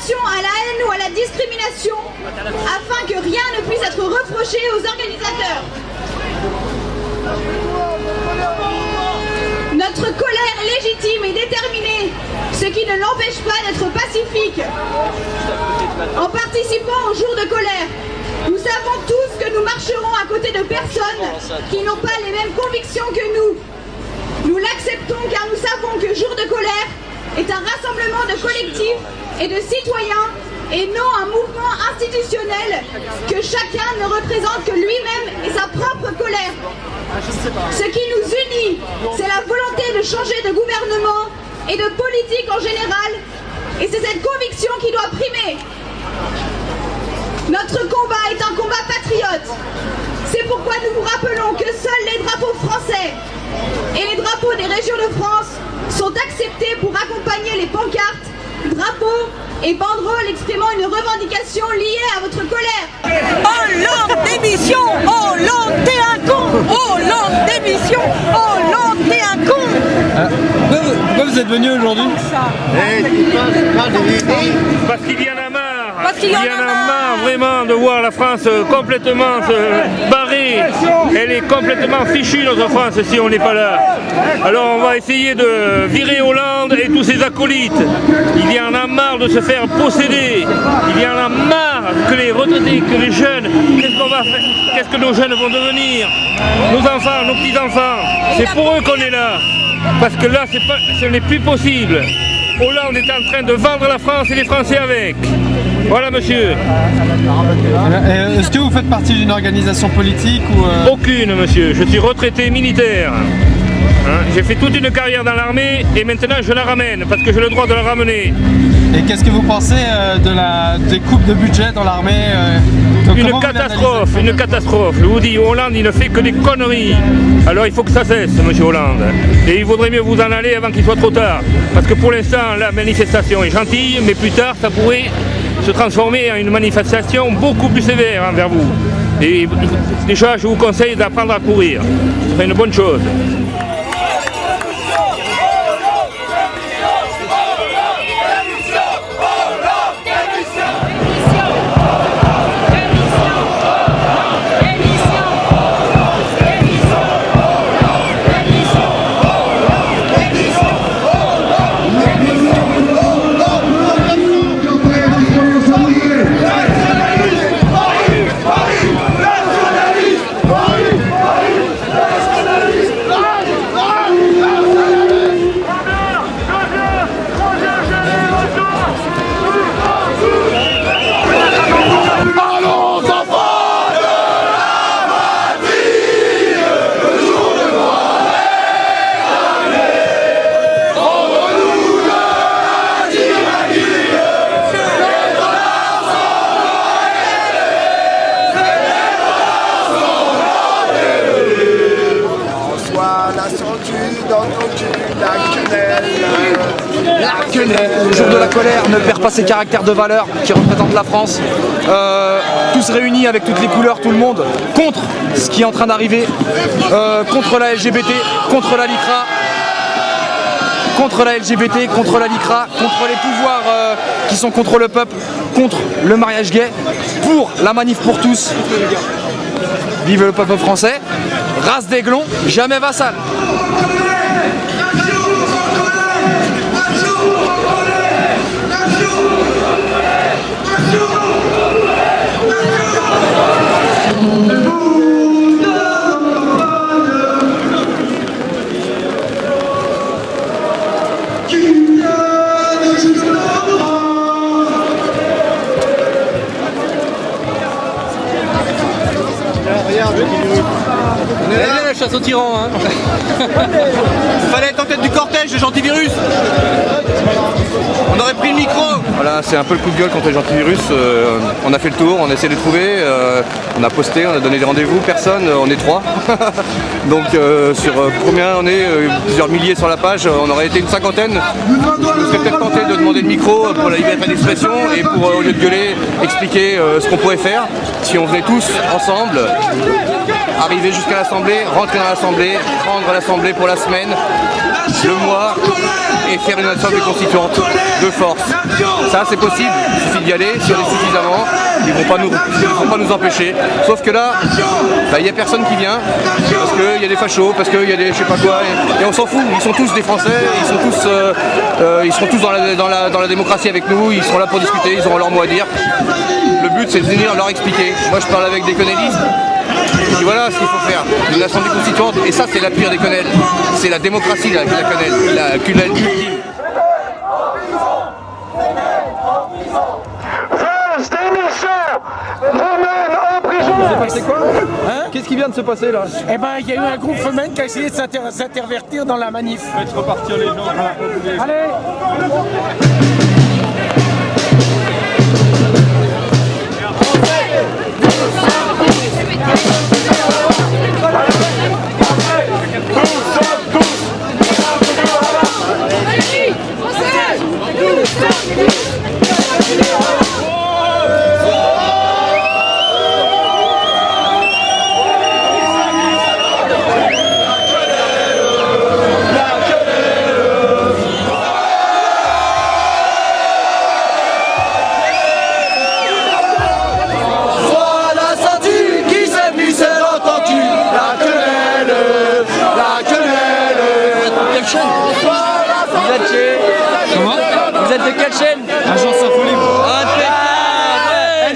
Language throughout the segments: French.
incitation à la haine ou à la discrimination, afin que rien ne puisse être reproché aux organisateurs. Notre colère légitime et déterminée, ce qui ne l'empêche pas d'être pacifique. En participant au jour de colère, nous savons tous que nous marcherons à côté de personnes qui n'ont pas les mêmes convictions que nous. Nous l'acceptons car nous savons que jour de colère est un rassemblement de collectifs et de citoyens et non un mouvement institutionnel que chacun ne représente que lui-même et sa propre colère. Ce qui nous unit, c'est la volonté de changer de gouvernement et de politique en général, et c'est cette conviction qui doit primer. Notre combat est un combat patriote. C'est pourquoi nous vous rappelons que seuls les drapeaux français et les drapeaux des régions de France sont acceptés pour accompagner les pancartes, drapeaux et banderoles exprimant une revendication liée à votre colère. Hollande démission! Hollande t'es un con! Hollande démission! Hollande t'es un con! Pourquoi vous êtes venu aujourd'hui? Parce qu'il y en a marre. Parce qu'il y en a marre vraiment de voir la France complètement se barrer. Elle est complètement fichue notre France si on n'est pas là. Alors on va essayer de virer Hollande et tous ses acolytes. Il y en a marre de se faire posséder. Il y en a marre que les retraités, que les jeunes, qu'est-ce qu'on va faire? Qu'est-ce que nos jeunes vont devenir? Nos enfants, nos petits-enfants. C'est pour eux qu'on est là. Parce que là, ce n'est plus possible. Hollande est en train de vendre la France et les Français avec. Voilà, monsieur. Est-ce que vous faites partie d'une organisation politique ou Aucune, monsieur. Je suis retraité militaire. J'ai fait toute une carrière dans l'armée et maintenant je la ramène parce que j'ai le droit de la ramener. Et qu'est-ce que vous pensez des coupes de budget dans l'armée Une catastrophe. Je vous dis, Hollande, il ne fait que des conneries. Alors il faut que ça cesse, monsieur Hollande. Et il vaudrait mieux vous en aller avant qu'il soit trop tard. Parce que pour l'instant, la manifestation est gentille, mais plus tard, ça pourrait se transformer en une manifestation beaucoup plus sévère envers vous. Et déjà, je vous conseille d'apprendre à courir. C'est une bonne chose. Le jour de la colère ne perd pas ses caractères de valeur qui représentent la France. Tous réunis avec toutes les couleurs, tout le monde, contre ce qui est en train d'arriver, contre la LGBT, contre la LICRA, contre la LGBT, contre la LICRA, contre les pouvoirs qui sont contre le peuple, contre le mariage gay, pour la manif pour tous. Vive le peuple français, race d'aiglon, jamais vassal. On est là, la chasse aux tyrans, hein. Fallait être en tête du cortège, les Gentivirus. On aurait pris le micro. Voilà, c'est un peu le coup de gueule contre les Gentivirus. On a fait le tour, on a essayé de les trouver, on a posté, on a donné des rendez-vous, personne, on est 3. Donc sur combien on est, plusieurs milliers sur la page, on aurait été une cinquantaine. On serait peut-être tenté de demander le micro pour la liberté d'expression et pour, au lieu de gueuler, expliquer ce qu'on pourrait faire si on venait tous ensemble, arriver jusqu'à l'Assemblée, rentrer dans l'Assemblée, prendre l'Assemblée pour la semaine, le mois et faire une assemblée constituante de force. Ça c'est possible, il suffit d'y aller, si on est suffisamment, ils vont pas nous empêcher. Sauf que là, il n'y a personne qui vient, parce qu'il y a des fachos, parce qu'il y a des je sais pas quoi, et on s'en fout, ils sont tous des Français, ils seront tous dans la démocratie avec nous, ils seront là pour discuter, ils auront leur mot à dire. Le but c'est de venir leur expliquer. Moi je parle avec des quenellistes, et voilà ce qu'il faut faire, une assemblée constituante, et ça c'est la pire des quenelles, c'est la démocratie la quenelle, la quenelle ultime. C'est quoi hein? Qu'est-ce qui vient de se passer là? Eh ben, il y a eu un groupe femelle qui a essayé de s'intervertir dans la manif. Faites repartir les gens. Allez! Vous êtes de quelle chaîne? Agence Info Libre.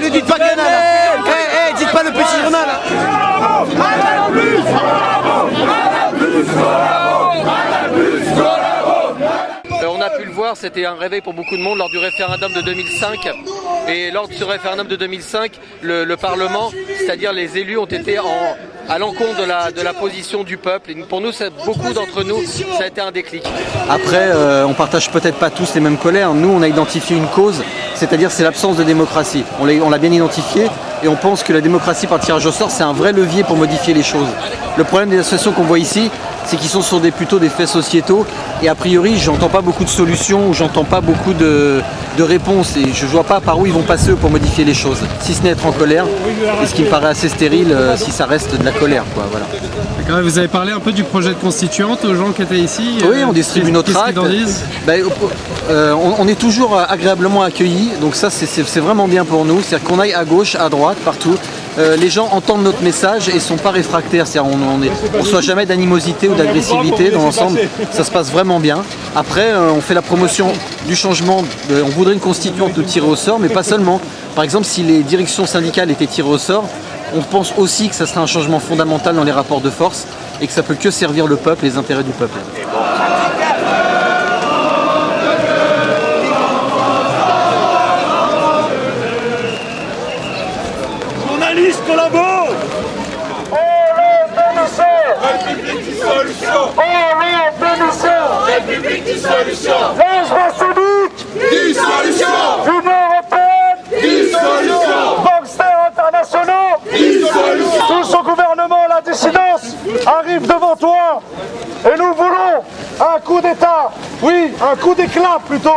Ne dites pas Canal. Dites pas le petit journal. On a pu le voir, c'était un réveil pour beaucoup de monde lors du référendum de 2005. Et lors de ce référendum de 2005, le Parlement, c'est-à-dire les élus, ont été à l'encontre de la position du peuple. Et pour nous, beaucoup d'entre nous, ça a été un déclic. Après, on partage peut-être pas tous les mêmes colères. Nous, on a identifié une cause, c'est-à-dire c'est l'absence de démocratie. On l'a bien identifié et on pense que la démocratie par tirage au sort, c'est un vrai levier pour modifier les choses. Le problème des associations qu'on voit ici, c'est qu'ils sont sur plutôt des faits sociétaux et a priori, j'entends pas beaucoup de solutions ou j'entends pas beaucoup de réponses et je vois pas par où ils vont passer pour modifier les choses, si ce n'est être en colère, et ce qui me paraît assez stérile si ça reste de la colère, quoi, voilà. Vous avez parlé un peu du projet de constituante aux gens qui étaient ici. Oui, on distribue nos tracts. Qu'est-ce qu'ils en disent? On est toujours agréablement accueillis, donc ça c'est vraiment bien pour nous, c'est-à-dire qu'on aille à gauche, à droite, partout. Les gens entendent notre message et ne sont pas réfractaires, c'est-à-dire on ne reçoit jamais d'animosité ou d'agressivité dans l'ensemble, ça se passe vraiment bien. Après, on fait la promotion du changement, on voudrait une constituante de tirer au sort, mais pas seulement. Par exemple, si les directions syndicales étaient tirées au sort, on pense aussi que ça serait un changement fondamental dans les rapports de force et que ça peut que servir le peuple, les intérêts du peuple. Journalistes collaborent. République dissolution. Logement civique. Dissolution. Union européenne. Dissolution. Gangsters internationaux. Dissolution. Tous au gouvernement, la dissidence arrive devant toi. Et nous voulons un coup d'État. Oui, un coup d'éclat plutôt.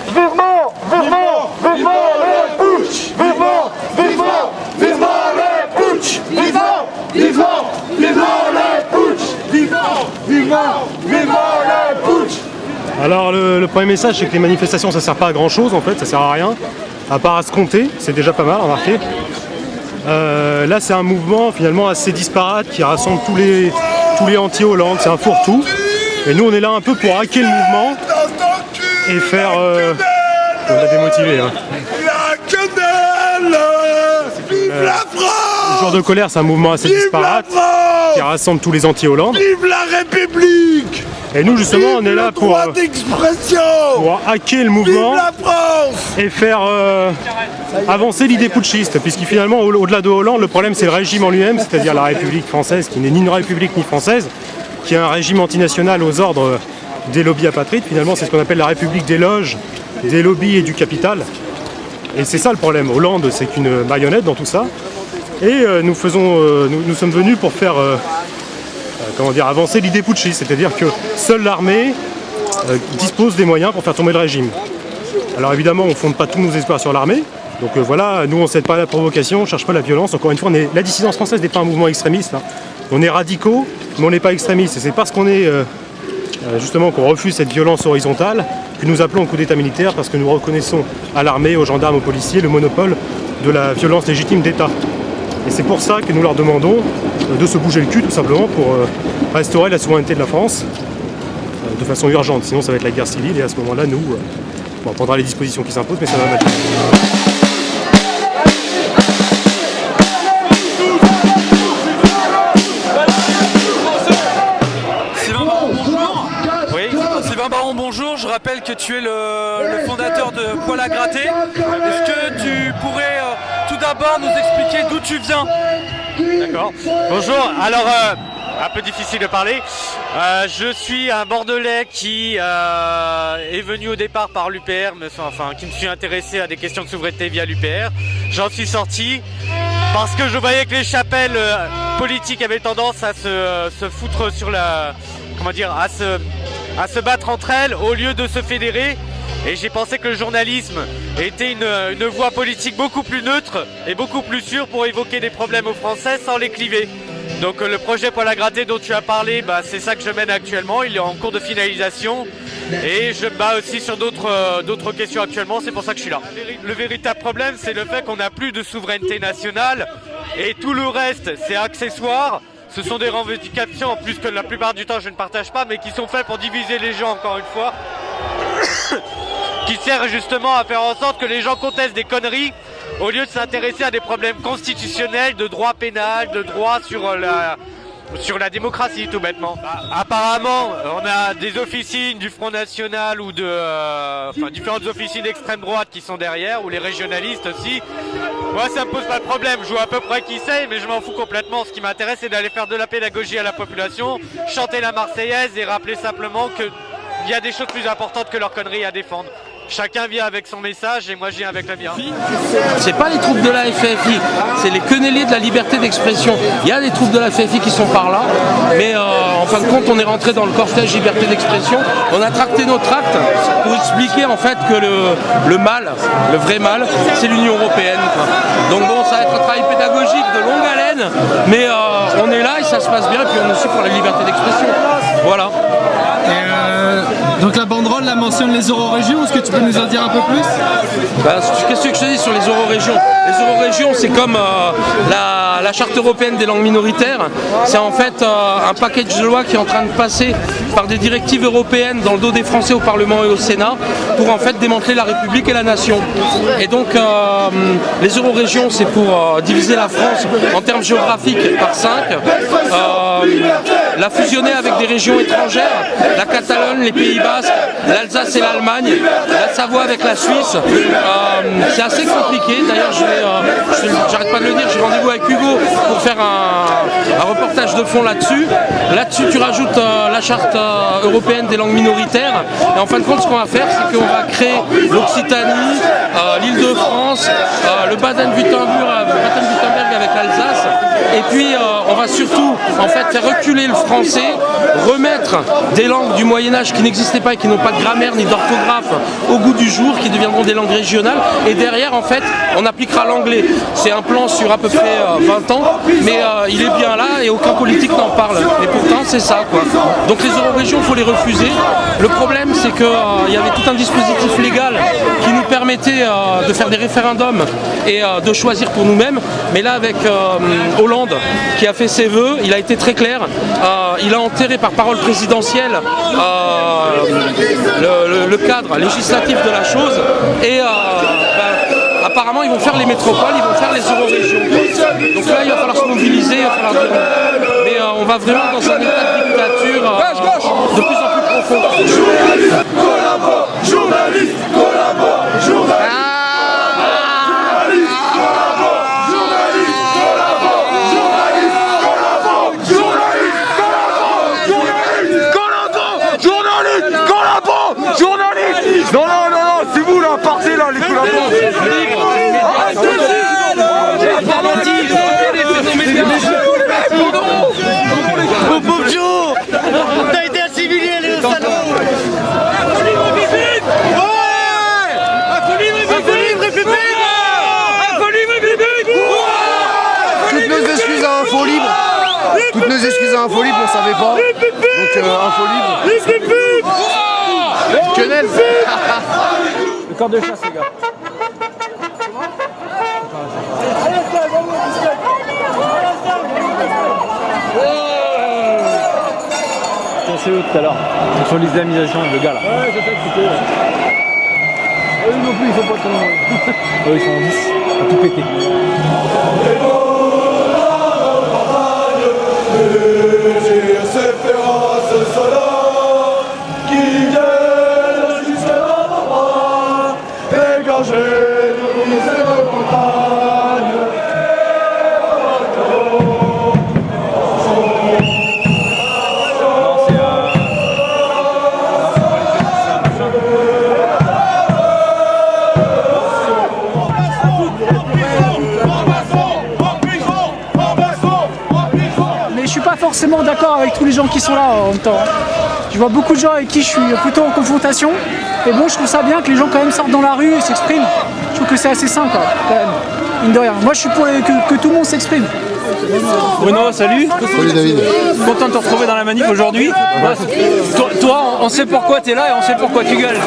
Vivement, vivement, vivement le putsch. Vivement, vivement, vivement le putsch. Vivant, vivant, vivant le putsch. Vivant, vivant, vivant le putsch. Alors le premier message, c'est que les manifestations ça sert pas à grand chose en fait, ça sert à rien, à part à se compter, c'est déjà pas mal, remarquez. Là c'est un mouvement finalement assez disparate qui rassemble tous les anti-Hollande, c'est un fourre-tout. Et nous on est là un peu pour hacker le mouvement et faire... on l'a démotivé. Hein. La quenelle. Vive la France. Le jour de colère c'est un mouvement assez disparate qui rassemble tous les anti-Hollande. Vive la République. Et nous justement on est là pour hacker le mouvement et faire avancer l'idée putschiste, puisque finalement au-delà de Hollande, le problème c'est le régime en lui-même, c'est-à-dire la République française qui n'est ni une république ni française, qui est un régime antinational aux ordres des lobbies apatrides. Finalement c'est ce qu'on appelle la République des loges, des lobbies et du capital. Et c'est ça le problème, Hollande c'est qu'une marionnette dans tout ça. Et nous sommes venus pour faire avancer l'idée putschiste, c'est-à-dire que seule l'armée dispose des moyens pour faire tomber le régime. Alors évidemment, on ne fonde pas tous nos espoirs sur l'armée, donc voilà, nous on ne cède pas à la provocation, on ne cherche pas la violence. Encore une fois, la dissidence française n'est pas un mouvement extrémiste, hein. On est radicaux, mais on n'est pas extrémistes, et c'est parce qu'on est justement qu'on refuse cette violence horizontale, que nous appelons au coup d'État militaire parce que nous reconnaissons à l'armée, aux gendarmes, aux policiers le monopole de la violence légitime d'État. Et c'est pour ça que nous leur demandons de se bouger le cul tout simplement pour restaurer la souveraineté de la France de façon urgente. Sinon ça va être la guerre civile et à ce moment-là, nous, on prendra les dispositions qui s'imposent, mais ça va mal. Bonjour, je rappelle que tu es le fondateur de Poil à gratter. Est-ce que tu pourrais tout d'abord nous expliquer d'où tu viens? D'accord. Bonjour, alors un peu difficile de parler. Je suis un Bordelais qui est venu au départ par l'UPR, enfin qui me suis intéressé à des questions de souveraineté via l'UPR. J'en suis sorti parce que je voyais que les chapelles politiques avaient tendance à se foutre sur la... comment dire, à se battre entre elles au lieu de se fédérer, et j'ai pensé que le journalisme était une voie politique beaucoup plus neutre et beaucoup plus sûre pour évoquer des problèmes aux Français sans les cliver. Donc le projet Poil à gratter dont tu as parlé, c'est ça que je mène actuellement, il est en cours de finalisation et je me bats aussi sur d'autres questions actuellement, c'est pour ça que je suis là. Le véritable problème, c'est le fait qu'on n'a plus de souveraineté nationale et tout le reste c'est accessoire. Ce sont des revendications, en plus que la plupart du temps je ne partage pas, mais qui sont faits pour diviser les gens, encore une fois, qui servent justement à faire en sorte que les gens contestent des conneries, au lieu de s'intéresser à des problèmes constitutionnels, de droit pénal, de droit sur la démocratie, tout bêtement. Apparemment, on a des officines du Front National ou différentes officines d'extrême droite qui sont derrière, ou les régionalistes aussi. Moi, ça me pose pas de problème, je vois à peu près qui c'est, mais je m'en fous complètement. Ce qui m'intéresse, c'est d'aller faire de la pédagogie à la population, chanter la Marseillaise et rappeler simplement qu'il y a des choses plus importantes que leurs conneries à défendre. Chacun vient avec son message et moi je viens avec le mien. C'est pas les troupes de la FFI, c'est les quenellés de la liberté d'expression. Il y a des troupes de la FFI qui sont par là, mais en fin de compte on est rentré dans le cortège liberté d'expression. On a tracté nos tracts pour expliquer en fait que le mal, le vrai mal, c'est l'Union Européenne, quoi. Donc bon, ça va être un travail pédagogique de longue haleine, mais on est là et ça se passe bien, et puis on est aussi pour la liberté d'expression. Voilà. Donc la banderole, la mentionne les eurorégions, est-ce que tu peux nous en dire un peu plus? Qu'est-ce que je te dis sur les eurorégions? Les eurorégions, c'est comme la charte européenne des langues minoritaires. C'est en fait un package de loi qui est en train de passer par des directives européennes dans le dos des Français au Parlement et au Sénat pour en fait démanteler la République et la nation. Et donc les eurorégions, c'est pour diviser la France en termes géographiques par 5, la fusionner avec des régions étrangères, la Catalogne, les Pays Basques, l'Alsace et l'Allemagne, la Savoie avec la Suisse. C'est assez compliqué, d'ailleurs j'arrête pas de le dire, j'ai rendez-vous avec Hugo pour faire un reportage de fond là-dessus. Là-dessus tu rajoutes la charte européenne des langues minoritaires, et en fin de compte ce qu'on va faire, c'est qu'on va créer l'Occitanie, l'Île-de-France, le Baden-Württemberg avec l'Alsace, et puis on va surtout en fait faire reculer le français, remettre des langues du Moyen-Âge qui n'existaient pas et qui n'ont pas de grammaire ni d'orthographe au goût du jour, qui deviendront des langues régionales, et derrière en fait on appliquera l'anglais. C'est un plan sur à peu près 20 ans, mais il est bien là et aucun politique n'en parle, et pourtant c'est ça quoi. Donc les eurorégions, il faut les refuser. Le problème c'est qu'il y avait tout un dispositif légal qui nous permettait de faire des référendums et de choisir pour nous-mêmes, mais là avec Hollande qui a fait ses vœux, il a été très clair, il a enterré par parole présidentielle le cadre législatif de la chose, et apparemment ils vont faire les métropoles, ils vont faire les eurorégions. Donc là il va falloir se mobiliser, mais on va vraiment dans un état de dictature de plus en plus profond. Journaliste, collabore, journaliste, collabore, journaliste. Non, c'est vous là, partez là, les collaborateurs. Oh pauvre Joe, t'as été assimilé, le salaud. Toutes nos excuses à Info Libre. Toutes nos excuses à Info Libre, on savait pas. Donc Info Libre. Quenelle. Le corps de chasse, les gars. C'est eux tout à l'heure. Sur l'islamisation, le gars là. Ouais, je sais que c'était. Eux non plus, ils sont pas trop nombreux. Eux, ils sont en 10, à tout péter. Forcément d'accord avec tous les gens qui sont là en même temps. Je vois beaucoup de gens avec qui je suis plutôt en confrontation et bon, je trouve ça bien que les gens quand même sortent dans la rue et s'expriment. Je trouve que c'est assez sain quoi, quand même, mine de rien. Moi je suis pour que tout le monde s'exprime. Bruno, salut. Salut David. Content de te retrouver dans la manif aujourd'hui. Toi, on sait pourquoi tu es là et on sait pourquoi tu gueules.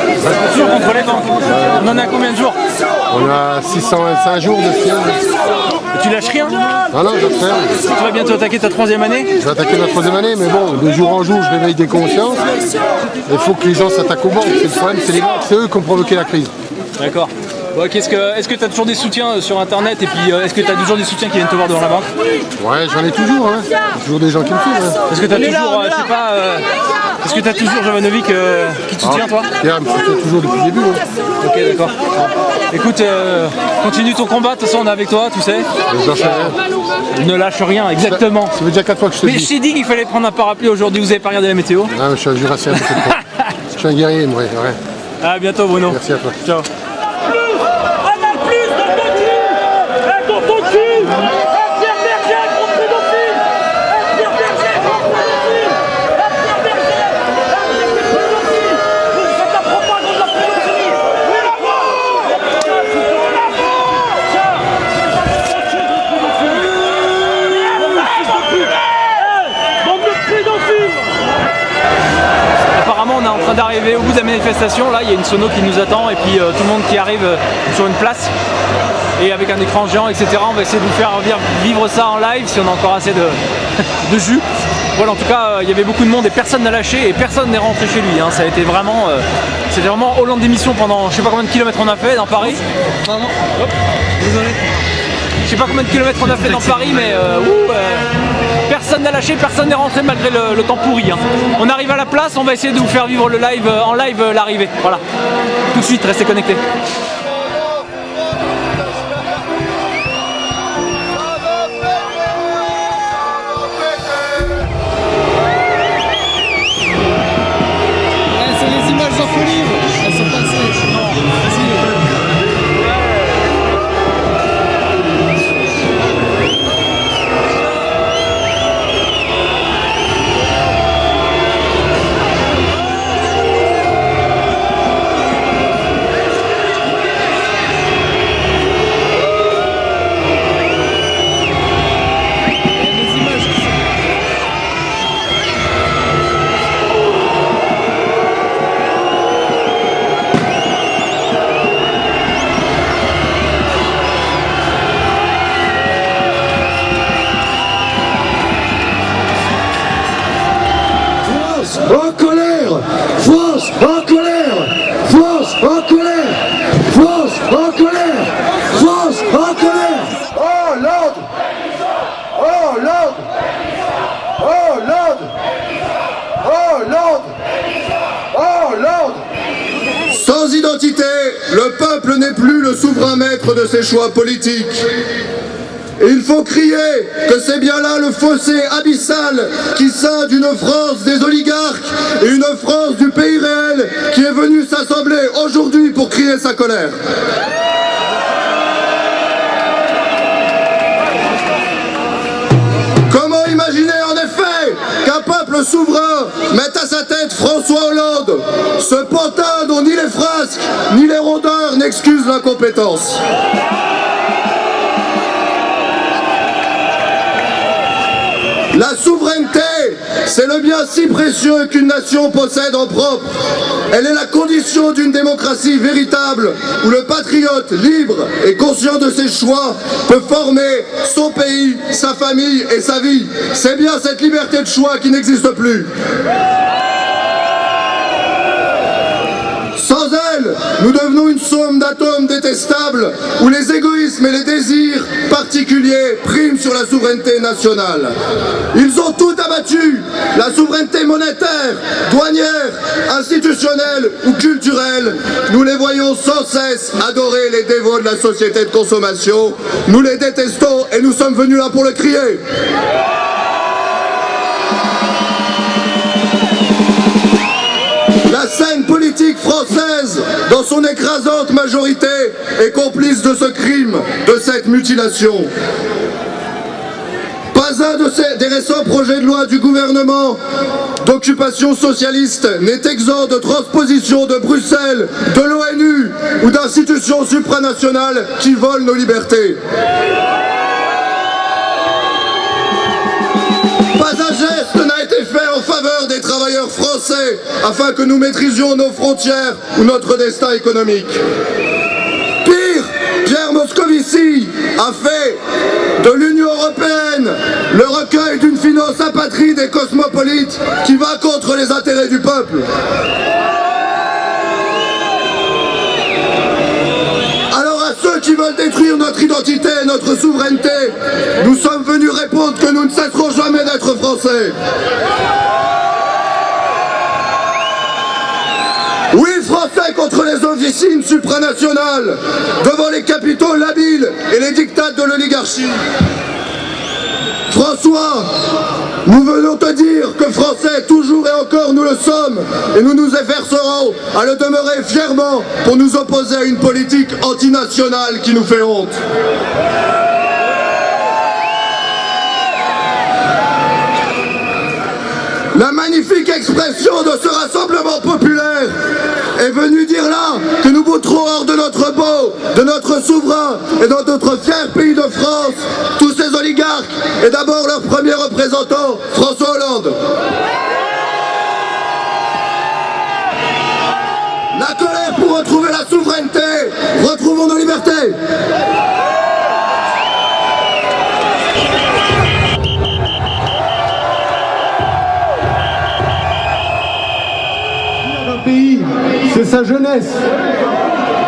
Toujours contre les banques. On en a combien de jours? On a 625 jours de film. Tu lâches rien? Ah non, je vais faire. Tu vas bientôt attaquer ta 3e année? Je vais attaquer ma 3e année, mais bon, de jour en jour, je réveille des consciences. Il faut que les gens s'attaquent aux banques. C'est le problème, c'est les banques, c'est eux qui ont provoqué la crise. D'accord. Bon, est-ce que tu as toujours des soutiens sur internet et puis est-ce que tu as toujours des soutiens qui viennent te voir devant la banque? Ouais, j'en ai toujours, hein. Toujours des gens qui me suivent. Hein. Est-ce que tu as toujours, je sais pas, est-ce que tu as toujours Jovanovic qui te soutient, toi? Pierre me soutient toujours depuis le début. Hein. Ok, d'accord. Écoute, continue ton combat, de toute façon on est avec toi, tu sais. Ne lâche rien, exactement. Ça fait déjà 4 fois que je te dis. Mais je t'ai dit qu'il fallait prendre un parapluie aujourd'hui, vous avez pas regardé la météo? Non, mais je suis un jurassien. Je suis un guerrier, moi. Ouais. À bientôt Bruno. Merci à toi. Ciao. On est en train d'arriver au bout de la manifestation, là il y a une sono qui nous attend et puis tout le monde qui arrive sur une place et avec un écran géant etc. On va essayer de vous faire vivre ça en live si on a encore assez de jus. Voilà, en tout cas il y avait beaucoup de monde et personne n'a lâché et personne n'est rentré chez lui, hein. Ça a été vraiment, c'était vraiment Hollande d'émission pendant je sais pas combien de kilomètres on a fait dans Paris. Pardon. Hop, désolé. Je sais pas combien de kilomètres on a fait dans Paris mais personne n'a lâché, personne n'est rentré malgré le temps pourri. Hein. On arrive à la place, on va essayer de vous faire vivre le live en live l'arrivée. Voilà. Tout de suite, restez connectés. C'est les images d'Info Libre. Elles sont passées. En colère, France en colère, France en colère, France en colère, France en colère. Oh l'ordre, oh l'ordre, oh l'ordre, oh l'ordre, oh l'ordre. Sans identité, le peuple n'est plus le souverain maître de ses choix politiques. Il faut crier que c'est bien là le fossé abyssal qui scinde une France des oligarques et une France du pays réel qui est venue s'assembler aujourd'hui pour crier sa colère. Comment imaginer en effet qu'un peuple souverain mette à sa tête François Hollande, ce pantin dont ni les frasques ni les rondeurs n'excusent l'incompétence? La souveraineté, c'est le bien si précieux qu'une nation possède en propre. Elle est la condition d'une démocratie véritable où le patriote libre et conscient de ses choix peut former son pays, sa famille et sa vie. C'est bien cette liberté de choix qui n'existe plus. Sans elle, nous devenons une somme d'atomes détestables où les égoïsmes et les désirs particuliers priment sur la souveraineté nationale. Ils ont tout abattu, la souveraineté monétaire, douanière, institutionnelle ou culturelle. Nous les voyons sans cesse adorer les dévots de la société de consommation. Nous les détestons et nous sommes venus là pour le crier. La scène politique française, dans son écrasante majorité, est complice de ce crime, de cette mutilation. Pas un des récents projets de loi du gouvernement d'occupation socialiste n'est exempt de transposition de Bruxelles, de l'ONU ou d'institutions supranationales qui volent nos libertés. Pas un geste n'a été fait en faveur des travailleurs français afin que nous maîtrisions nos frontières ou notre destin économique. Pire, Pierre Moscovici a fait de l'Union européenne le recueil d'une finance apatride et cosmopolite qui va contre les intérêts du peuple. Ceux qui veulent détruire notre identité et notre souveraineté, nous sommes venus répondre que nous ne cesserons jamais d'être français. Oui, français contre les officines supranationales, devant les capitaux labiles et les dictats de l'oligarchie. François, nous venons te dire que Français, toujours et encore, nous le sommes, et nous nous efforcerons à le demeurer fièrement pour nous opposer à une politique antinationale qui nous fait honte. La magnifique expression de ce rassemblement populaire est venue dire là que nous voterons hors de notre beau, de notre souverain et de notre fier pays de France, tous ces oligarques et d'abord leur premier représentant, François Hollande. La colère pour retrouver la souveraineté, retrouvons nos libertés. Pays, c'est sa jeunesse.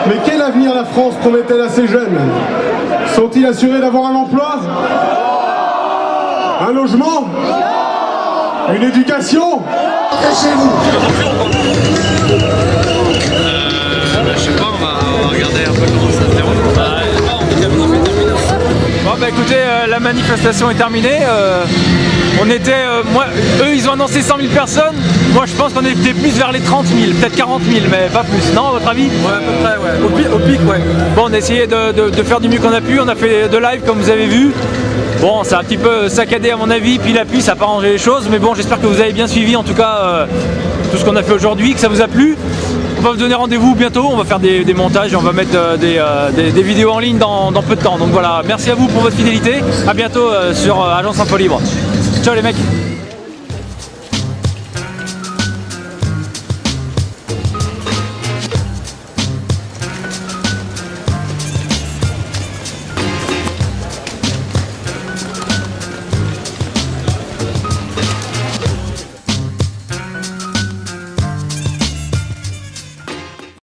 Mais quel avenir la France promet-elle à ces jeunes? Sont-ils assurés d'avoir un emploi? Un logement? Une éducation? Cachez-vous. Je sais pas, on va regarder un peu comment ça se déroule. Bon bah écoutez, la manifestation est terminée. Eux ils ont annoncé 100 000 personnes. Moi je pense qu'on était plus vers les 30 000, peut-être 40 000, mais pas plus. Non, à votre avis? Ouais, à peu près, ouais. Au pic, ouais. Bon, on a essayé de faire du mieux qu'on a pu. On a fait de live comme vous avez vu. Bon, ça a un petit peu saccadé à mon avis, puis la pluie ça n'a pas arrangé les choses. Mais bon, j'espère que vous avez bien suivi en tout cas tout ce qu'on a fait aujourd'hui, que ça vous a plu. On va vous donner rendez-vous bientôt, on va faire des montages et on va mettre des vidéos en ligne dans peu de temps. Donc voilà, merci à vous pour votre fidélité. À bientôt sur Agence Info Libre. Ciao les mecs.